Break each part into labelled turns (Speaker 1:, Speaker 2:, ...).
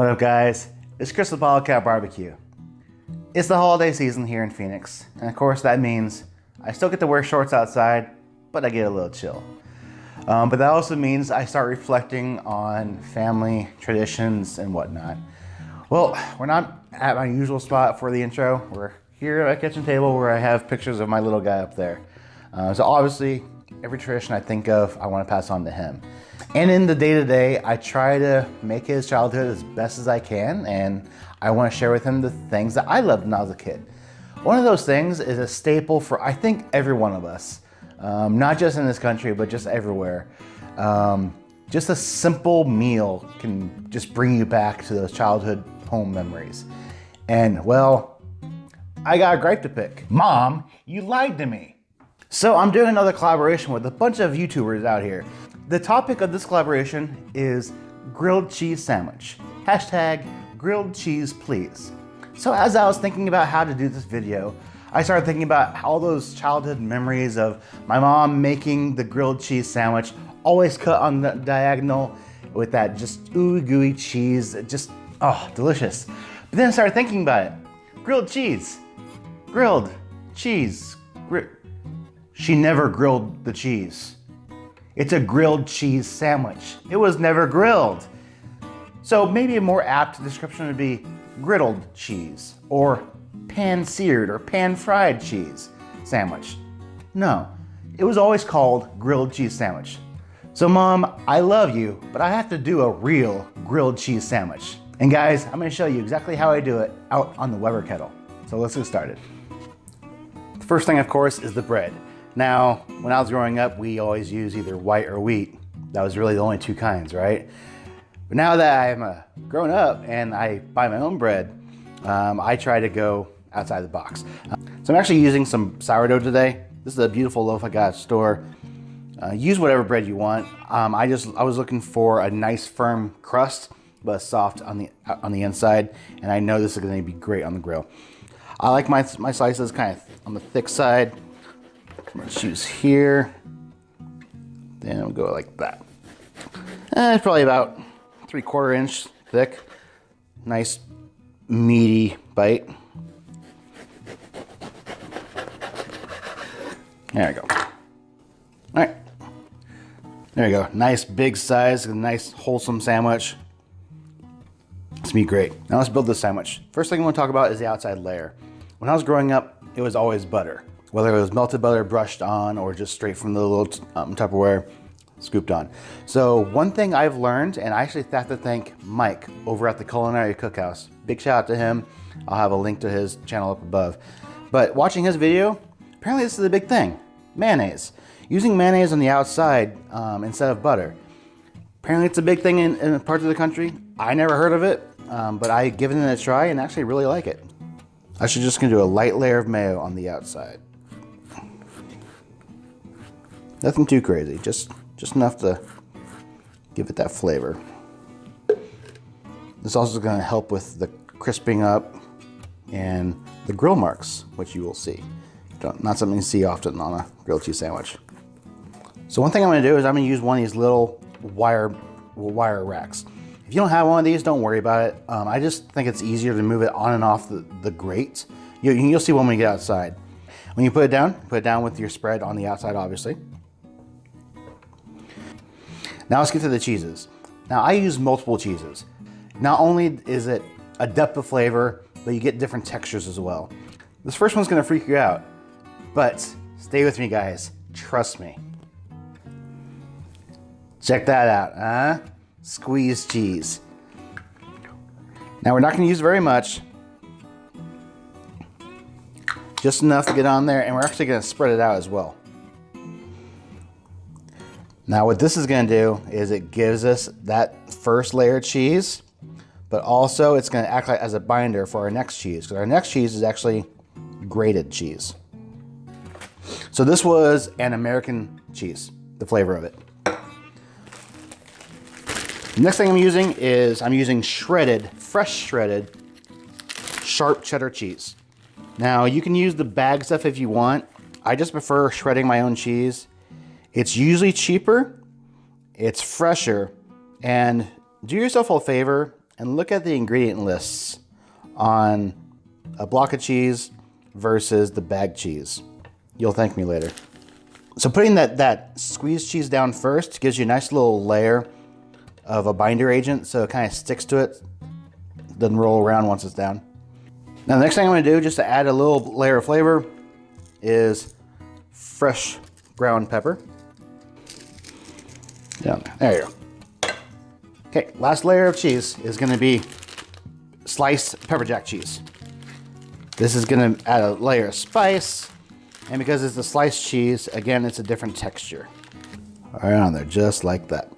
Speaker 1: What up, guys? It's Chris with Bottlecap Barbecue. It's the holiday season here in Phoenix, and of course that means I still get to wear shorts outside, but I get a little chill. But that also means I start reflecting on family traditions and whatnot. Well, we're not at my usual spot for the intro. We're here at a kitchen table where I have pictures of my little guy up there. So obviously, every tradition I think of, I want to pass on to him. And in the day-to-day, I try to make his childhood as best as I can, and I want to share with him the things that I loved when I was a kid. One of those things is a staple for, I think, every one of us. Not just in this country, but just everywhere. Just a simple meal can just bring you back to those childhood home memories. And, well, I got a gripe to pick. Mom, you lied to me. So I'm doing another collaboration with a bunch of YouTubers out here. The topic of this collaboration is grilled cheese sandwich. Hashtag grilled cheese please. So as I was thinking about how to do this video, I started thinking about all those childhood memories of my mom making the grilled cheese sandwich, always cut on the diagonal with that just ooey gooey cheese, just, oh, delicious. But then I started thinking about it. Grilled cheese, grilled cheese, she never grilled the cheese. It's a grilled cheese sandwich. It was never grilled. So maybe a more apt description would be griddled cheese or pan-seared or pan-fried cheese sandwich. No, it was always called grilled cheese sandwich. So Mom, I love you, but I have to do a real grilled cheese sandwich. And guys, I'm gonna show you exactly how I do it out on the Weber kettle. So let's get started. The first thing, of course, is the bread. Now, when I was growing up, we always used either white or wheat. That was really the only two kinds, right? But now that I'm grown up and I buy my own bread, I try to go outside the box. So I'm actually using some sourdough today. This is a beautiful loaf I got at the store. Use whatever bread you want. I was looking for a nice firm crust, but soft on the inside, and I know this is going to be great on the grill. I like my slices kind of on the thick side. I'm going to choose here, then we'll go like that. It's probably about 3/4 inch thick. Nice meaty bite. There we go. All right, there we go. Nice big size, a nice wholesome sandwich. It's gonna be great. Now let's build this sandwich. First thing I want to talk about is the outside layer. When I was growing up, it was always butter. Whether it was melted butter brushed on or just straight from the little Tupperware scooped on. So one thing I've learned, and I actually have to thank Mike over at the Culinary Cookhouse. Big shout out to him. I'll have a link to his channel up above. But watching his video, apparently this is a big thing. Mayonnaise. Using mayonnaise on the outside instead of butter. Apparently it's a big thing in parts of the country. I never heard of it, but I've given it a try and actually really like it. I should just gonna do a light layer of mayo on the outside. Nothing too crazy, just enough to give it that flavor. This also is going to help with the crisping up and the grill marks, which you will see. Not something you see often on a grilled cheese sandwich. So one thing I'm going to do is I'm going to use one of these little wire racks. If you don't have one of these, don't worry about it. I just think it's easier to move it on and off the grate. You'll see one when you get outside. When you put it down with your spread on the outside, obviously. Now let's get to the cheeses. Now I use multiple cheeses. Not only is it a depth of flavor, but you get different textures as well. This first one's gonna freak you out, but stay with me guys, trust me. Check that out, huh? Squeezed cheese. Now we're not gonna use very much. Just enough to get on there, and we're actually gonna spread it out as well. Now what this is going to do is it gives us that first layer of cheese, but also it's going to act like as a binder for our next cheese, because our next cheese is actually grated cheese. So this was an American cheese, the flavor of it. The next thing I'm using fresh shredded, sharp cheddar cheese. Now you can use the bag stuff if you want. I just prefer shredding my own cheese. It's usually cheaper, it's fresher, and do yourself a favor and look at the ingredient lists on a block of cheese versus the bag cheese. You'll thank me later. So putting that squeezed cheese down first gives you a nice little layer of a binder agent, so it kind of sticks to it, doesn't roll around once it's down. Now the next thing I'm going to do, just to add a little layer of flavor, is fresh ground pepper. Down there. There you go. Okay, last layer of cheese is going to be sliced pepper jack cheese. This is going to add a layer of spice, and because it's a sliced cheese, again, it's a different texture. Right on there, just like that.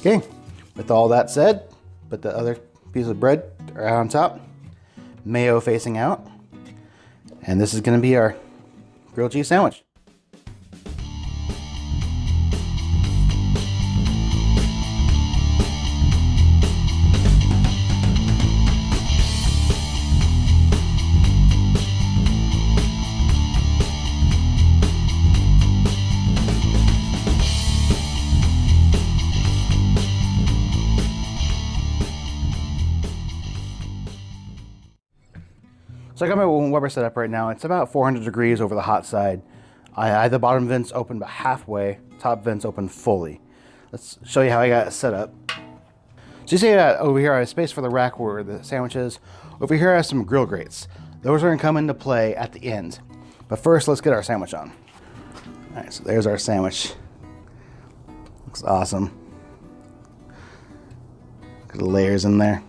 Speaker 1: Okay, with all that said, put the other piece of bread right on top, mayo facing out, and this is going to be our grilled cheese sandwich. So I got my Weber set up right now. It's about 400 degrees over the hot side. I had the bottom vents open about halfway, top vents open fully. Let's show you how I got it set up. So you see over here I have space for the rack where the sandwich is. Over here I have some grill grates. Those are gonna come into play at the end. But first, let's get our sandwich on. All right, so there's our sandwich. Looks awesome. Look at the layers in there.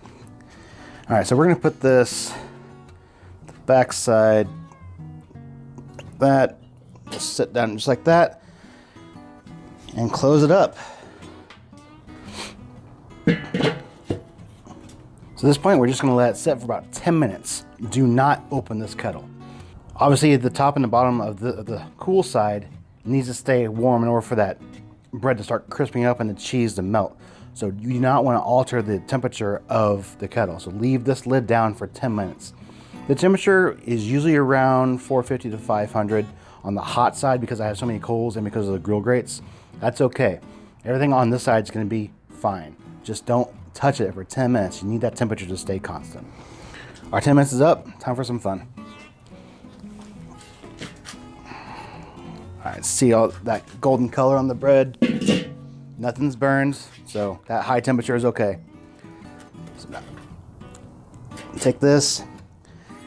Speaker 1: All right, so we're gonna put this back side, that, just sit down just like that, and close it up. So at this point, we're just gonna let it set for about 10 minutes. Do not open this kettle. Obviously, the top and the bottom of the cool side needs to stay warm in order for that bread to start crisping up and the cheese to melt. So you do not wanna alter the temperature of the kettle. So leave this lid down for 10 minutes. The temperature is usually around 450 to 500 on the hot side because I have so many coals and because of the grill grates. That's okay. Everything on this side is going to be fine. Just don't touch it for 10 minutes. You need that temperature to stay constant. Our 10 minutes is up. Time for some fun. All right, see all that golden color on the bread? Nothing's burned, so that high temperature is okay. So now, take this.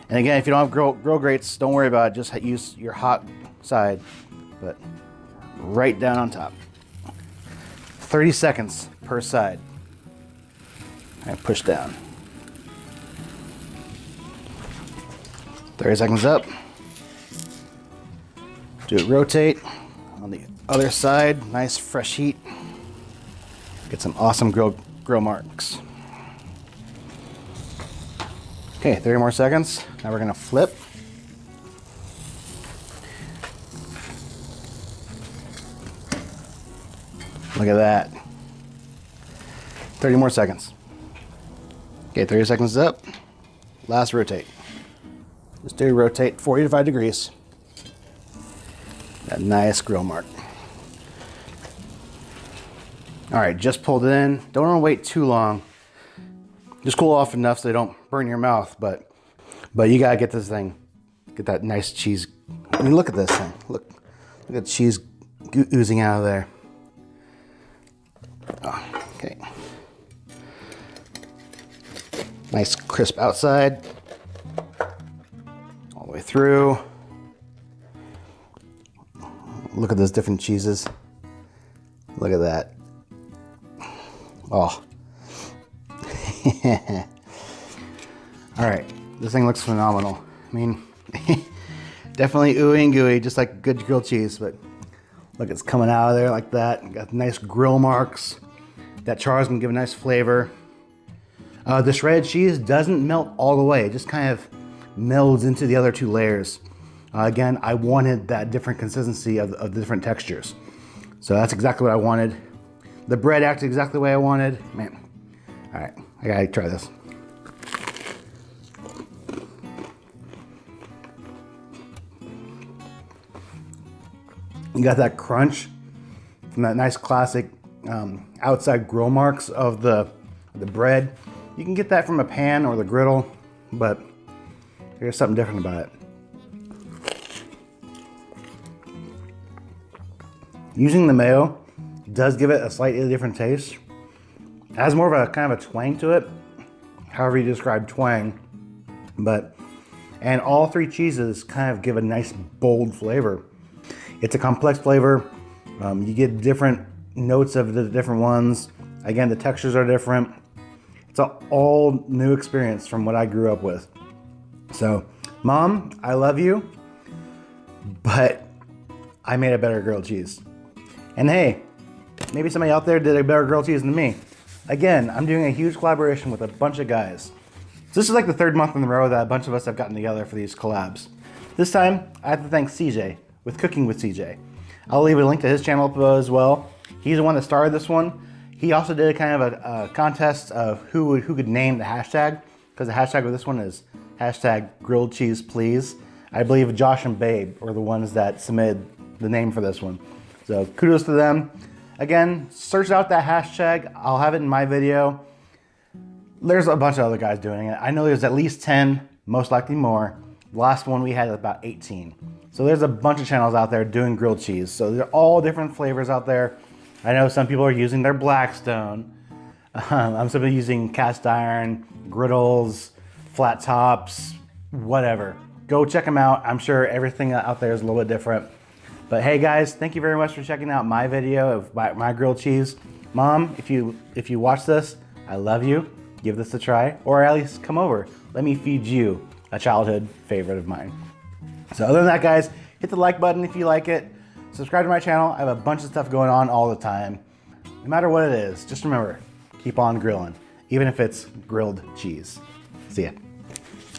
Speaker 1: And again, if you don't have grill grates, don't worry about it. Just use your hot side, but right down on top. 30 seconds per side. And push down. 30 seconds up. Do it rotate on the other side. Nice fresh heat. Get some awesome grill marks. Okay, 30 more seconds. Now we're gonna flip. Look at that. 30 more seconds. Okay, 30 seconds is up. Last rotate. Just do rotate 40 to 5 degrees. That nice grill mark. All right, just pulled it in. Don't want to wait too long. Just cool off enough so they don't burn your mouth, but you gotta get this thing, get that nice cheese. I mean, look at this thing. Look at the cheese oozing out of there. Oh, okay. Nice crisp outside, all the way through. Look at those different cheeses. Look at that. Oh. All right, this thing looks phenomenal. I mean, definitely ooey and gooey, just like good grilled cheese, but look, it's coming out of there like that. Got nice grill marks. That char is gonna give a nice flavor. The shredded cheese doesn't melt all the way. It just kind of melds into the other two layers. Again, I wanted that different consistency of the different textures. So that's exactly what I wanted. The bread acted exactly the way I wanted. Man, all right, I gotta try this. You got that crunch from that nice classic outside grill marks of the bread. You can get that from a pan or the griddle, but there's something different about it. Using the mayo does give it a slightly different taste. It has more of a kind of a twang to it, however you describe twang. And all three cheeses kind of give a nice bold flavor. It's a complex flavor. You get different notes of the different ones. Again, the textures are different. It's an all new experience from what I grew up with. So, Mom, I love you, but I made a better grilled cheese. And hey, maybe somebody out there did a better grilled cheese than me. Again, I'm doing a huge collaboration with a bunch of guys. So this is like the third month in a row that a bunch of us have gotten together for these collabs. This time, I have to thank CJ with Cooking with CJ. I'll leave a link to his channel below as well. He's the one that started this one. He also did kind of a contest of who could name the hashtag, because the hashtag of this one is hashtag grilledcheeseplease. I believe Josh and Babe were the ones that submitted the name for this one. So kudos to them. Again, search out that hashtag. I'll have it in my video. There's a bunch of other guys doing it. I know there's at least 10, most likely more. The last one we had about 18. So there's a bunch of channels out there doing grilled cheese. So they're all different flavors out there. I know some people are using their Blackstone. I'm simply using cast iron, griddles, flat tops, whatever. Go check them out. I'm sure everything out there is a little bit different. But hey guys, thank you very much for checking out my video of my grilled cheese. Mom, if you watch this, I love you. Give this a try, or at least come over. Let me feed you a childhood favorite of mine. So other than that, guys, hit the like button if you like it. Subscribe to my channel. I have a bunch of stuff going on all the time. No matter what it is, just remember, keep on grilling, even if it's grilled cheese. See ya.